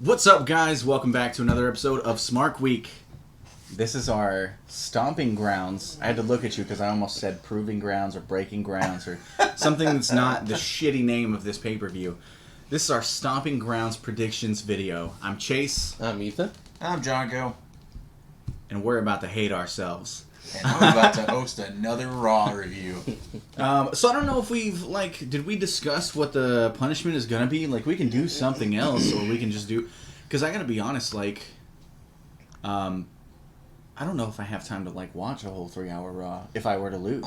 What's up, guys? Welcome back to another episode of Smart Week. This is our stomping grounds. I had to look at you because I almost said proving grounds or breaking grounds or something that's not the shitty name of this pay-per-view. This is our stomping grounds predictions video. I'm Chase. I'm Ethan. I'm Jonko. And we're about to hate ourselves. And I'm about to host another Raw review. So I don't know if did we discuss what the punishment is going to be? We can do something else, or we can just do... Because I got to be honest, I don't know if I have time to, watch a whole 3-hour Raw if I were to lose.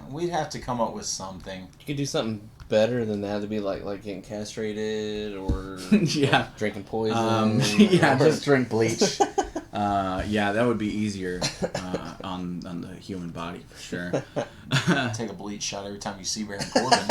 We'd have to come up with something. You could do something better than that. To be like getting castrated or yeah, drinking poison. Just drink bleach. That would be easier on the human body for sure. Take a bleach shot every time you see Baron Corbin.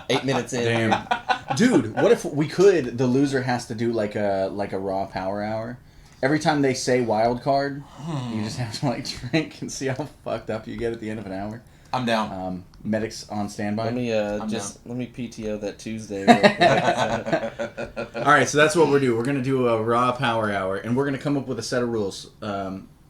8 minutes in. Damn, dude. What if we could? The loser has to do like a Raw Power Hour. Every time they say wild card, you just have to drink and see how fucked up you get at the end of an hour. I'm down. Medics on standby. Let me PTO that Tuesday. All right, so that's what we're doing. We're gonna do a Raw Power Hour, and we're gonna come up with a set of rules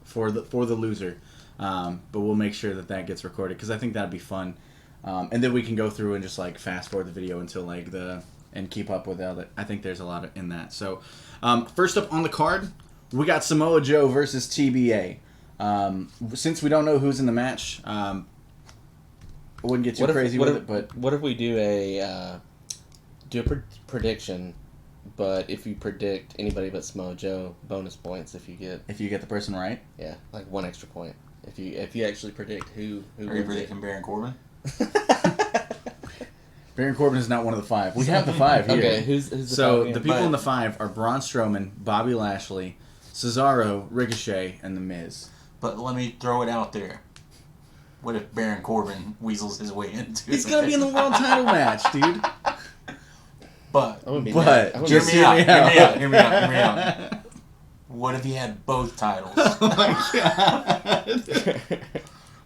for the loser. But we'll make sure that gets recorded because I think that'd be fun. And then we can go through and just fast forward the video until and keep up with it. I think there's a lot in that. So first up on the card, we got Samoa Joe versus TBA. Since we don't know who's in the match. I wouldn't get too crazy with it, but... What if we do a prediction, but if you predict anybody but Samoa Joe, bonus points if you get... If you get the person right? Yeah, 1 extra point. If you actually predict who Are you predicting Baron Corbin? Baron Corbin is not one of the 5. We have the 5 here. Okay, who's the 5? So the people in the 5 are Braun Strowman, Bobby Lashley, Cesaro, Ricochet, and The Miz. But let me throw it out there. What if Baron Corbin weasels his way into it? He's going to be in the world title match, dude. But hear me out. What if he had both titles? Oh my god.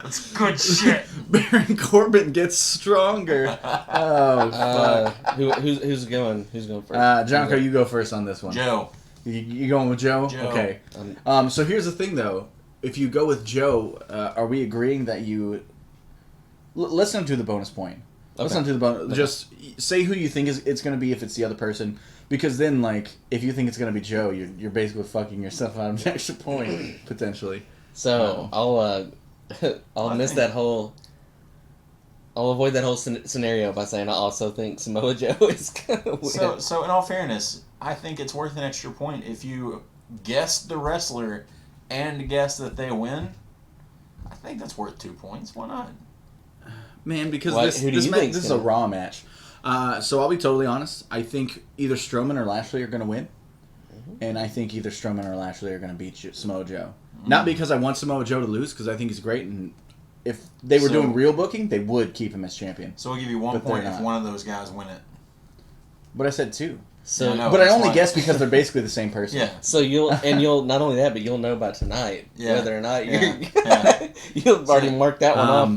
That's good shit. Baron Corbin gets stronger. Oh, fuck. Who's going? Who's going first? Jonko, you go first on this one. Joe. You going with Joe? Joe. Okay. So here's the thing, though. If you go with Joe, are we agreeing that you... Let's not do the bonus point. Let's not do the bonus... Okay. Just say who you think it's going to be if it's the other person. Because then, if you think it's going to be Joe, you're basically fucking yourself out of an extra point, potentially. So, I'll miss that whole... I'll avoid that whole scenario by saying I also think Samoa Joe is going to win. So, in all fairness, I think it's worth an extra point if you guess the wrestler... and guess that they win, I think that's worth 2 points. Why not? Man, because this is a Raw match. So I'll be totally honest. I think either Strowman or Lashley are going to win. Mm-hmm. And I think either Strowman or Lashley are going to beat Samoa Joe. Mm-hmm. Not because I want Samoa Joe to lose, because I think he's great. And if they were doing real booking, they would keep him as champion. So we'll give you 1 point if one of those guys win it. But I said 2. So, but I only guess because they're basically the same person. Yeah. So you'll not only that, but you'll know by tonight whether or not you're. Yeah. You'll already marked that one off.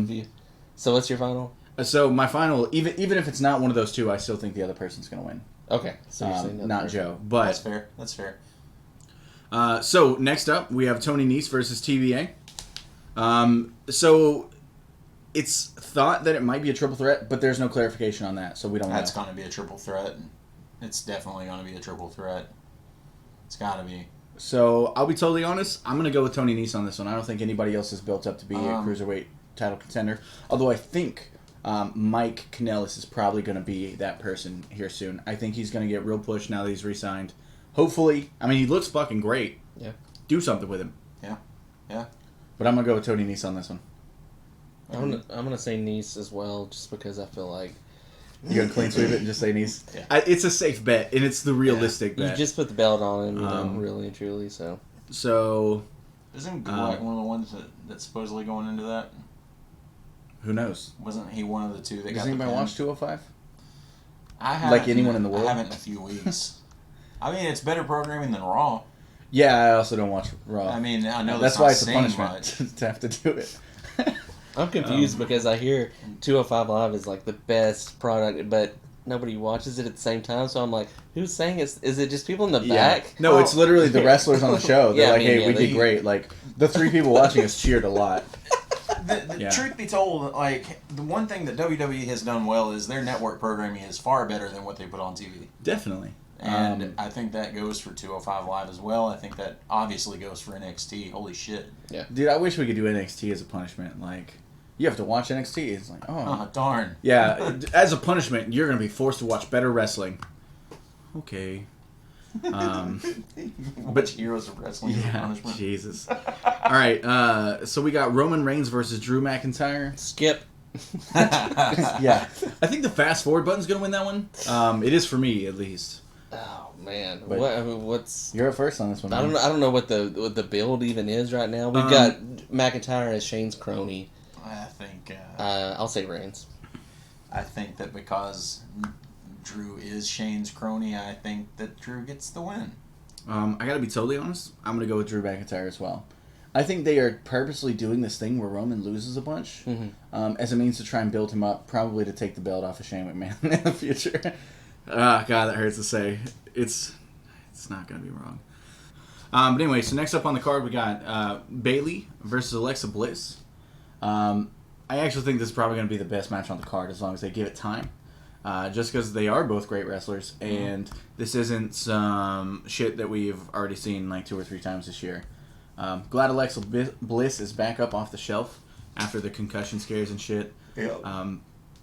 So what's your final? So my final, even if it's not one of those 2, I still think the other person's going to win. Okay. So you're saying not Joe, but that's fair. So next up, we have Tony Nese versus TBA. So it's thought that it might be a triple threat, but there's no clarification on that, so we don't know. That's going to be a triple threat. It's definitely going to be a triple threat. It's got to be. So, I'll be totally honest. I'm going to go with Tony Nese on this one. I don't think anybody else is built up to be a cruiserweight title contender. Although I think Mike Kanellis is probably going to be that person here soon. I think he's going to get real push now that he's re-signed. Hopefully. I mean, he looks fucking great. Yeah. Do something with him. Yeah. But I'm going to go with Tony Nese on this one. I'm gonna say Nese as well, just because I feel like... You gonna clean sweep it and just say Nese? Yeah. It's a safe bet, and it's the realistic bet. You just put the belt on him, really and truly, so... Isn't Gulak one of the ones that's supposedly going into that? Who knows? Wasn't he one of the 2 that got the Does anybody pin? watch 205? I haven't. Like anyone in the world? I haven't in a few weeks. I mean, it's better programming than Raw. Yeah, I also don't watch Raw. I mean, I know that's why it's a punishment to have to do it. I'm confused because I hear 205 Live is the best product, but nobody watches it at the same time. So I'm like, who's saying it? Is it just people in the back? No, it's literally the wrestlers on the show. They're Yeah, I like, mean, hey, yeah, we they- did great. Like, the 3 people watching us cheered a lot. The truth be told, like, the one thing that WWE has done well is their network programming is far better than what they put on TV. Definitely. And I think that goes for 205 Live as well. I think that obviously goes for NXT. Holy shit. Dude, I wish we could do NXT as a punishment. Like, you have to watch NXT. It's like, Oh, darn. Yeah, as a punishment, you're going to be forced to watch better wrestling. Okay. But Heroes of Wrestling is a punishment. Jesus. All right, so we got Roman Reigns versus Drew McIntyre. Skip. Yeah. I think the fast forward button's going to win that one. It is for me, at least. Oh man, But what's? You're up first on this one. I don't know. I don't know what the build even is right now. We've got McIntyre as Shane's crony. I think... I'll say Reigns. I think that because Drew is Shane's crony, I think that Drew gets the win. I gotta be totally honest. I'm gonna go with Drew McIntyre as well. I think they are purposely doing this thing where Roman loses a bunch as a means to try and build him up, probably to take the belt off of Shane McMahon in the future. God, that hurts to say. It's not gonna be wrong. But anyway, so next up on the card we got Bayley versus Alexa Bliss. I actually think this is probably going to be the best match on the card as long as they give it time. Just because they are both great wrestlers, and this isn't some shit that we've already seen like 2 or 3 times this year. Glad Alexa Bliss is back up off the shelf after the concussion scares and shit. Yeah.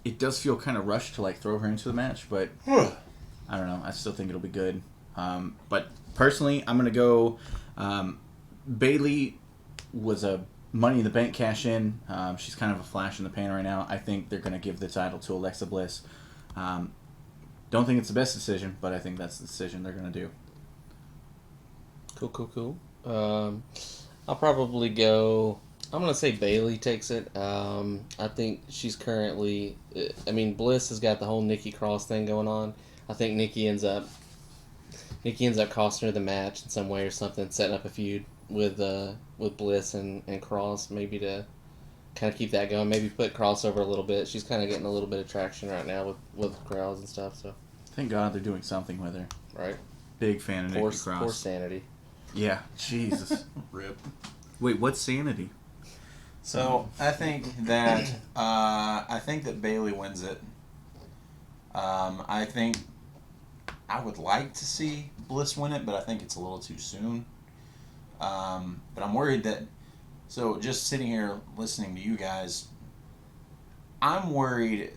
It does feel kind of rushed to like throw her into the match, but I don't know. I still think it'll be good. But personally, I'm going to go Bayley was a Money in the Bank cash in. She's kind of a flash in the pan right now. I think they're going to give the title to Alexa Bliss. Don't think it's the best decision, but I think that's the decision they're going to do. Cool. I'll probably go... I'm going to say Bayley takes it. I think she's currently... I mean, Bliss has got the whole Nikki Cross thing going on. I think Nikki ends up costing her the match in some way or something, setting up a feud with Bliss and Cross, maybe to kind of keep that going. Maybe put Cross over a little bit. She's kind of getting a little bit of traction right now with crowds and stuff. So Thank God they're doing something with her. right, Big fan of Nikki Cross. poor sanity. Yeah, Jesus. Rip. Wait, what's sanity? So I think that Bayley wins it. I think I would like to see Bliss win it, but I think it's a little too soon. But I'm worried that... So just sitting here listening to you guys, I'm worried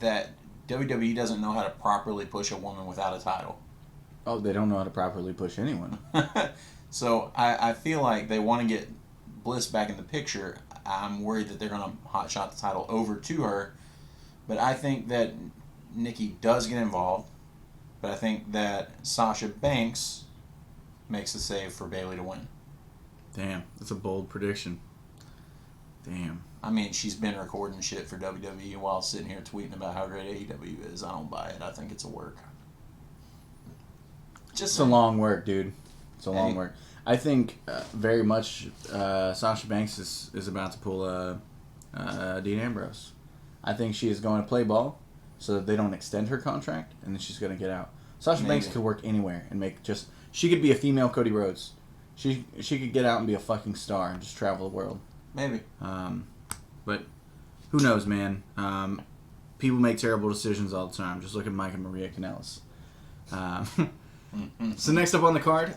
that WWE doesn't know how to properly push a woman without a title. Oh, they don't know how to properly push anyone. So I feel like they want to get Bliss back in the picture. I'm worried that they're going to hotshot the title over to her. But I think that Nikki does get involved. But I think that Sasha Banks makes the save for Bayley to win. Damn, that's a bold prediction. Damn. I mean, she's been recording shit for WWE while sitting here tweeting about how great AEW is. I don't buy it. I think it's a work. It's a long work, dude. It's a long Hey. work. I think very much Sasha Banks is about to pull Dean Ambrose. I think she is going to play ball so that they don't extend her contract, and then she's going to get out. Sasha Banks could work anywhere and make just... She could be a female Cody Rhodes. She could get out and be a fucking star and just travel the world. Maybe. But who knows, man? People make terrible decisions all the time. Just look at Mike and Maria Kanellis. So next up on the card,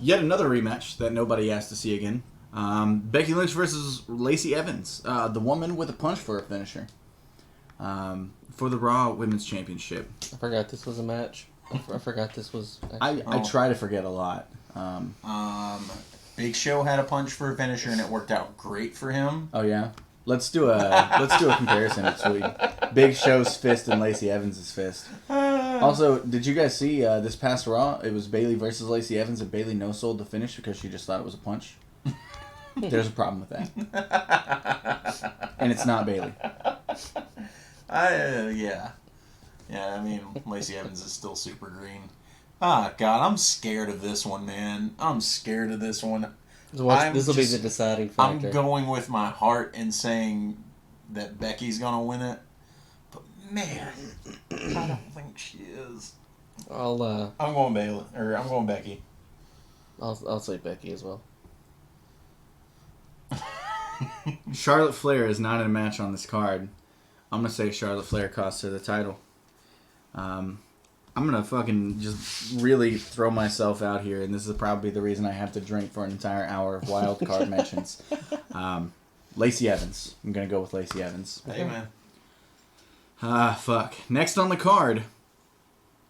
yet another rematch that nobody asked to see again. Becky Lynch versus Lacey Evans, the woman with a punch for a finisher, for the Raw Women's Championship. I forgot this was a match. I forgot this was... I try to forget a lot. Big Show had a punch for a finisher, and it worked out great for him. Oh yeah, let's do a comparison between Big Show's fist and Lacey Evans' fist. Also, did you guys see this past Raw? It was Bayley versus Lacey Evans, and Bayley no-sold the finish because she just thought it was a punch. There's a problem with that, and it's not Bayley. Yeah. I mean, Lacey Evans is still super green. Ah, God, I'm scared of this one, man. I'm scared of this one. This will be the deciding factor. I'm going with my heart and saying that Becky's gonna win it. But Man, I don't think she is. I'm going Bailey, or I'm going Becky. I'll say Becky as well. Charlotte Flair is not in a match on this card. I'm gonna say Charlotte Flair costs her the title. I'm gonna fucking just really throw myself out here, and this is probably the reason I have to drink for an entire hour of wild card mentions. Lacey Evans. I'm gonna go with Lacey Evans. Hey, man. Fuck. Next on the card,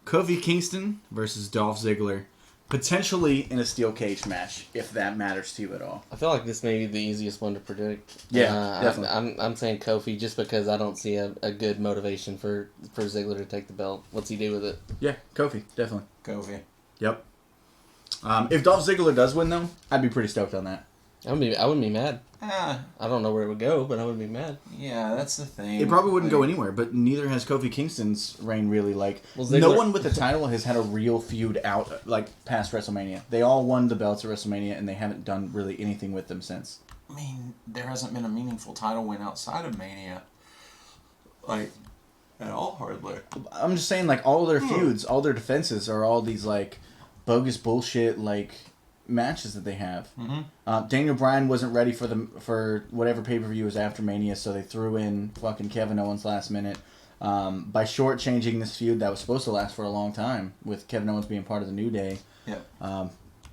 Kofi Kingston versus Dolph Ziggler. Potentially in a steel cage match, if that matters to you at all. I feel like this may be the easiest one to predict. Yeah, definitely. I'm saying Kofi just because I don't see a good motivation for Ziggler to take the belt. What's he do with it? Yeah, Kofi, definitely. Kofi. Yep. If Dolph Ziggler does win, though, I'd be pretty stoked on that. I wouldn't be mad. I don't know where it would go, but I wouldn't be mad. Yeah, that's the thing. It probably wouldn't go anywhere, but neither has Kofi Kingston's reign really. Like, Well, Ziggler- no one with the title has had a real feud out, like, past WrestleMania. They all won the belts at WrestleMania, and they haven't done really anything with them since. I mean, there hasn't been a meaningful title win outside of Mania. Like, at all, hardly. I'm just saying, like, all their feuds, all their defenses are all these, like, bogus bullshit, like, matches that they have. Mm-hmm. Daniel Bryan wasn't ready for whatever pay-per-view was after Mania, so they threw in fucking Kevin Owens last minute. By shortchanging this feud that was supposed to last for a long time, with Kevin Owens being part of the New Day. Yeah.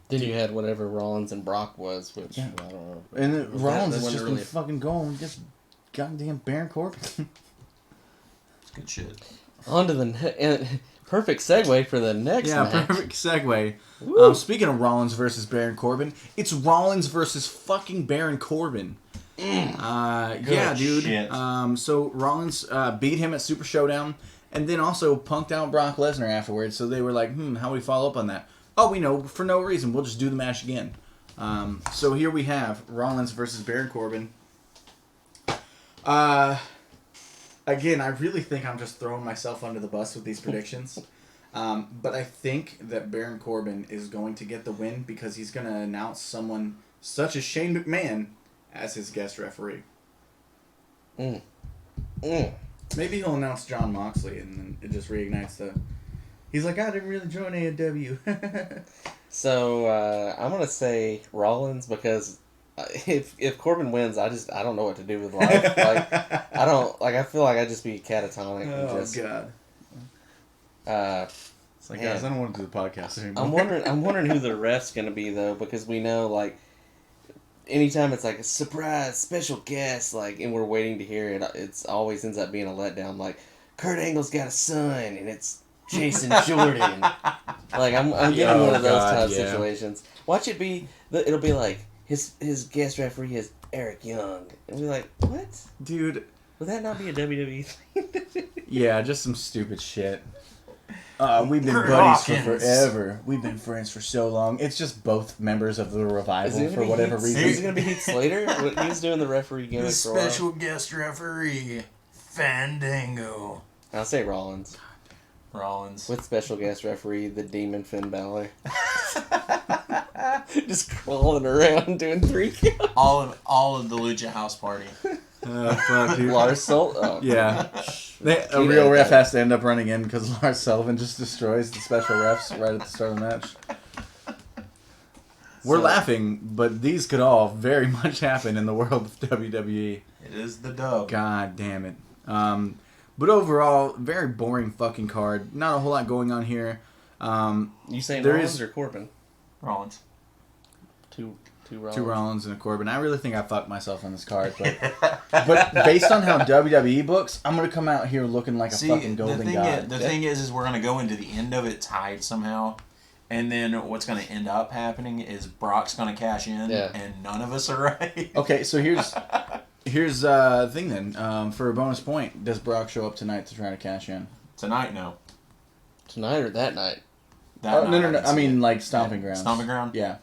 Then you had whatever Rollins and Brock was, which I don't know. And then Rollins has wasn't just really been fucking going against goddamn Baron Corbin. It's good shit. On to the perfect segue for the next match. Perfect segue. Speaking of Rollins versus Baron Corbin, it's Rollins versus fucking Baron Corbin. Yeah, dude. Shit. So Rollins beat him at Super Showdown, and then also punked out Brock Lesnar afterwards. So they were like, how do we follow up on that? Oh, we know, for no reason. We'll just do the match again. So here we have Rollins versus Baron Corbin. Again, I really think I'm just throwing myself under the bus with these predictions. But I think that Baron Corbin is going to get the win because he's going to announce someone such as Shane McMahon as his guest referee. Maybe he'll announce John Moxley and then it just reignites the... He's like, I didn't really join AEW. So I'm gonna say Rollins because if Corbin wins, I don't know what to do with life. I feel like I'd just be catatonic. God. It's like, man. guys, I don't want to do the podcast anymore. I'm wondering who the ref's gonna be though, because we know like anytime it's like a surprise special guest, like, and we're waiting to hear it, it's always ends up being a letdown. Like Kurt Angle's got a son, and it's Jason Jordan. Like I'm getting one of those type situations. Watch it be. It'll be like his guest referee is Eric Young, and we're like, what, Dude? Would that not be a WWE thing? Yeah, just some stupid shit. We've been Kurt buddies for Hawkins. forever. We've been friends for so long. It's just both members of the Is Revival it for whatever Is reason. it gonna be Heath Slater? He was doing the referee gimmick The for a while. special guest referee, Fandango. I'll say Rollins. Rollins. With special guest referee, the Demon Finn Balor. Just crawling around doing 3 counts. all of the Lucha House Party. Fuck, dude. Lars Sullivan. Oh. Yeah. A real ref has to end up running in because Lars Sullivan just destroys the special refs right at the start of the match. We're laughing, but these could all very much happen in the world of WWE. It is the dub. God damn it. But overall, very boring fucking card. Not a whole lot going on here. You saying There Rollins is- or Corbin? Rollins. Two Rollins. 2 Rollins and a Corbin. I really think I fucked myself on this card, but based on how WWE books, I'm gonna come out here looking like a fucking golden god. The thing is we're gonna go into the end of it tied somehow, and then what's gonna end up happening is Brock's gonna cash in, and none of us are right. Okay, so here's the thing then. For a bonus point, does Brock show up tonight to try to cash in? Tonight, no. Tonight or that night? That night, No. I mean, like Stomping Grounds. Stomping Ground. Yeah.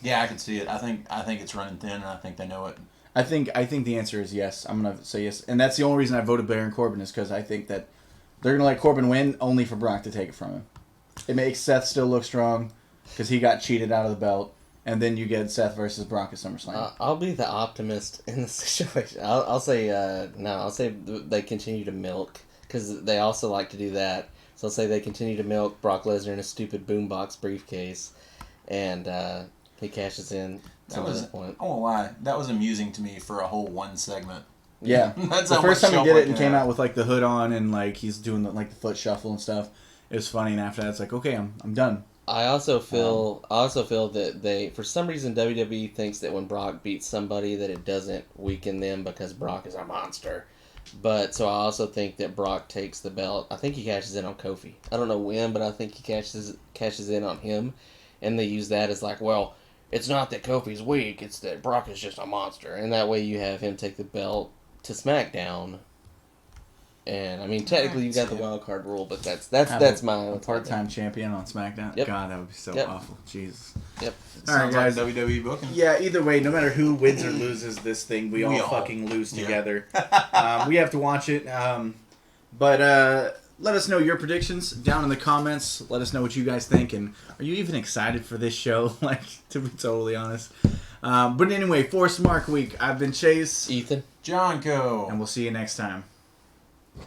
Yeah, I can see it. I think it's running thin, and I think they know it. I think the answer is yes. I'm gonna say yes, and that's the only reason I voted Baron Corbin is because I think that they're gonna let Corbin win only for Brock to take it from him. It makes Seth still look strong because he got cheated out of the belt. and then you get Seth versus Brock at SummerSlam. I'll be the optimist in the situation. I'll say no. I'll say they continue to milk because they also like to do that. So I'll say they continue to milk Brock Lesnar in a stupid boombox briefcase, and he cashes in. That was, I won't lie, that was amusing to me for a whole one segment. Yeah, That's the how first much time he show did it I and can came have. out with like the hood on and like he's doing the foot shuffle and stuff. It was funny, and after that, it's like, okay, I'm done. I also feel that they, for some reason, WWE thinks that when Brock beats somebody that it doesn't weaken them because Brock is a monster. But so I also think that Brock takes the belt. I think he cashes in on Kofi. I don't know when, but I think he cashes in on him, and they use that as like, well, it's not that Kofi's weak, it's that Brock is just a monster, and that way you have him take the belt to SmackDown. And I mean, technically you got the wild card rule, but that's my part-time champion on SmackDown. Yep. God, that would be so Yep. awful. Jesus. Yep. All right, Sounds guys. like WWE booking. Yeah, either way, no matter who wins or loses this thing, we all fucking lose together. We have to watch it. But let us know your predictions down in the comments. Let us know what you guys think. And are you even excited for this show? Like, to be totally honest. But anyway, for Smart Week, I've been Chase. Ethan. John Co. And we'll see you next time.